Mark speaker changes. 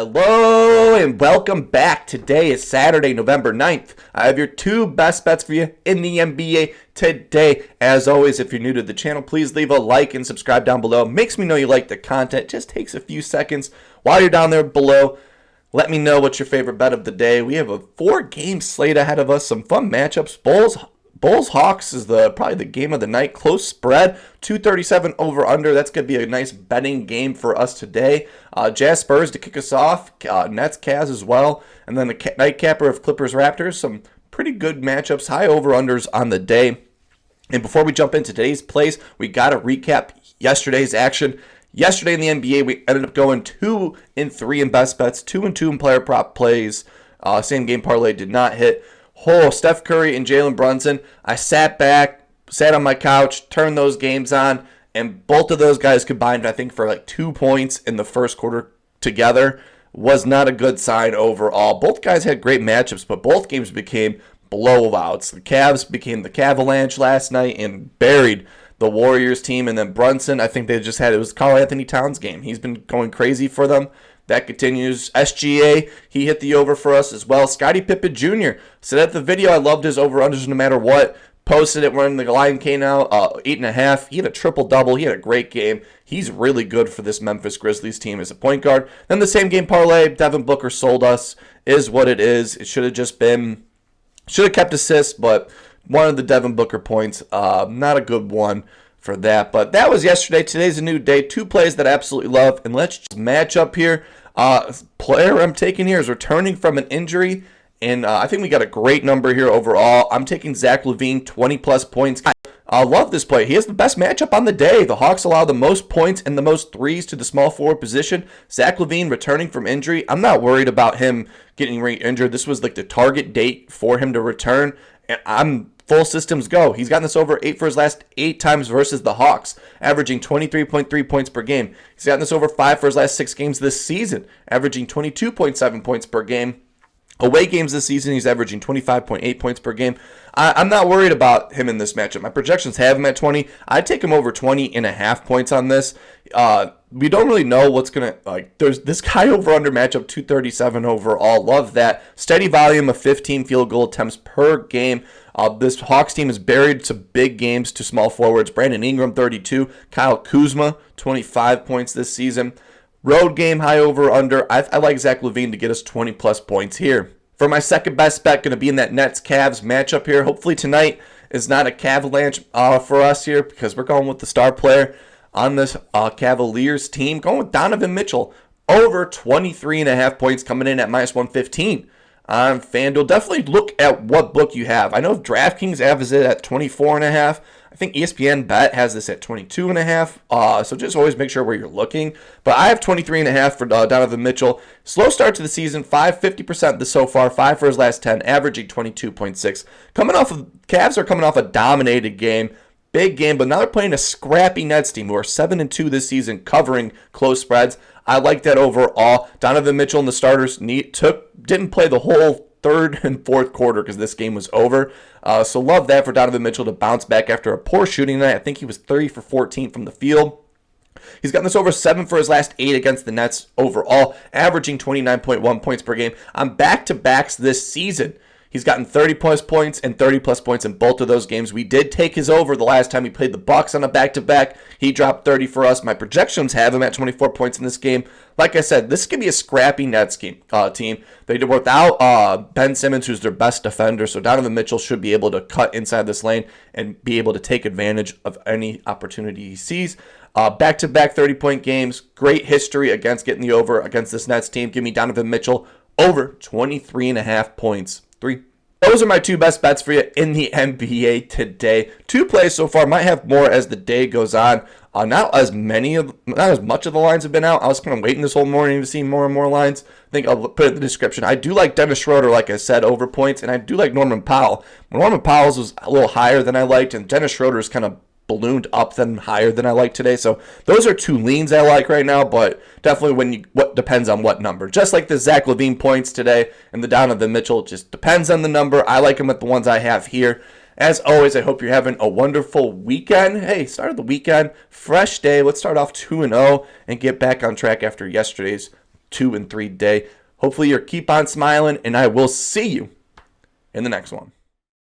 Speaker 1: Hello and welcome back. Today is Saturday, November 9th. I have your two best bets for you in the NBA today. As always, if you're new to the channel, please leave a like and subscribe down below. Makes me know you like the content. It just takes a few seconds. While you're down there below, let me know what's your favorite bet of the day. We have a 4-game slate ahead of us. Some fun matchups. Bulls-Hawks is probably the game of the night. Close spread, 237 over-under. That's going to be a nice betting game for us today. Jazz-Spurs to kick us off. Nets-Cavs as well. And then the nightcapper of Clippers-Raptors. Some pretty good matchups. High over-unders on the day. And before we jump into today's plays, we got to recap yesterday's action. Yesterday in the NBA, we ended up going 2-3 in best bets, 2-2 in player prop plays. Same game parlay did not hit. Steph Curry and Jalen Brunson. I sat on my couch, turned those games on, and both of those guys combined, I think, for like 2 points in the first quarter together. Was not a good sign overall. Both guys had great matchups, but both games became blowouts. The Cavs became the Cavalanche last night and buried the Warriors team. And then Brunson, I think it was Karl Anthony Towns' game. He's been going crazy for them. That continues. SGA, he hit the over for us as well. Scottie Pippen Jr. said at the video, I loved his over-unders no matter what. Posted it when the line came out, 8.5. He had a triple-double. He had a great game. He's really good for this Memphis Grizzlies team as a point guard. Then the same game parlay, Devin Booker sold us. Is what it is. It should have kept assists, but one of the Devin Booker points, not a good one for that. But that was yesterday. Today's a new day. 2 plays that I absolutely love. And let's just match up here. Player I'm taking here is returning from an injury. And I think we got a great number here overall. I'm taking Zach LaVine, 20-plus points. I love this play. He has the best matchup on the day. The Hawks allow the most points and the most threes to the small forward position. Zach LaVine returning from injury. I'm not worried about him getting re-injured. This was like the target date for him to return. And I'm full systems go. He's gotten this over 8 for his last 8 times versus the Hawks, averaging 23.3 points per game. He's gotten this over 5 for his last 6 games this season, averaging 22.7 points per game. Away games this season, he's averaging 25.8 points per game. I'm not worried about him in this matchup. My projections have him at 20. I'd take him over 20.5 points on this. We don't really know what's going to, there's this guy over under matchup, 237 overall. Love that. Steady volume of 15 field goal attempts per game. This Hawks team is buried to big games to small forwards. Brandon Ingram, 32. Kyle Kuzma, 25 points this season. Road game, high over under. I like Zach LaVine to get us 20-plus points here. For my second best bet, going to be in that Nets-Cavs matchup here. Hopefully tonight is not a Cavalanche for us here because we're going with the star player on this Cavaliers team. Going with Donovan Mitchell. Over 23.5 points coming in at minus 115 on FanDuel. Definitely look at what book you have. I know DraftKings has it at 24.5. I think ESPN Bet has this at 22.5. So just always make sure where you're looking. But I have 23.5 for Donovan Mitchell. Slow start to the season, 50% so far, 5 for his last 10, averaging 22.6. Cavs are coming off a dominated game. Big game, but now they're playing a scrappy Nets team who are 7-2 this season, covering close spreads. I like that overall. Donovan Mitchell and the starters didn't play the whole third and fourth quarter because this game was over. So love that for Donovan Mitchell to bounce back after a poor shooting night. I think he was 30 for 14 from the field. He's gotten this over 7 for his last 8 against the Nets overall, averaging 29.1 points per game on back-to-backs this season. He's gotten 30-plus points and 30-plus points in both of those games. We did take his over the last time he played the Bucks on a back-to-back. He dropped 30 for us. My projections have him at 24 points in this game. Like I said, this could be a scrappy Nets team. They did without Ben Simmons, who's their best defender, so Donovan Mitchell should be able to cut inside this lane and be able to take advantage of any opportunity he sees. Back-to-back 30-point games. Great history against getting the over against this Nets team. Give me Donovan Mitchell over 23.5 points. 3. Those are my 2 best bets for you in the NBA today. 2 plays so far. Might have more as the day goes on. Not as much of the lines have been out. I was kind of waiting this whole morning to see more and more lines. I think I'll put it in the description. I do like Dennis Schroder, like I said, over points, and I do like Norman Powell. Norman Powell's was a little higher than I liked, and Dennis Schroder is kind of ballooned up than higher than I like today. So those are 2 leans I like right now, but definitely what depends on what number. Just like the Zach LaVine points today and the Donovan Mitchell, just depends on the number. I like them at the ones I have here. As always, I hope you're having a wonderful weekend. Hey, start of the weekend, fresh day. Let's start off 2-0 and get back on track after yesterday's 2-3 day. Hopefully you keep on smiling, and I will see you in the next one.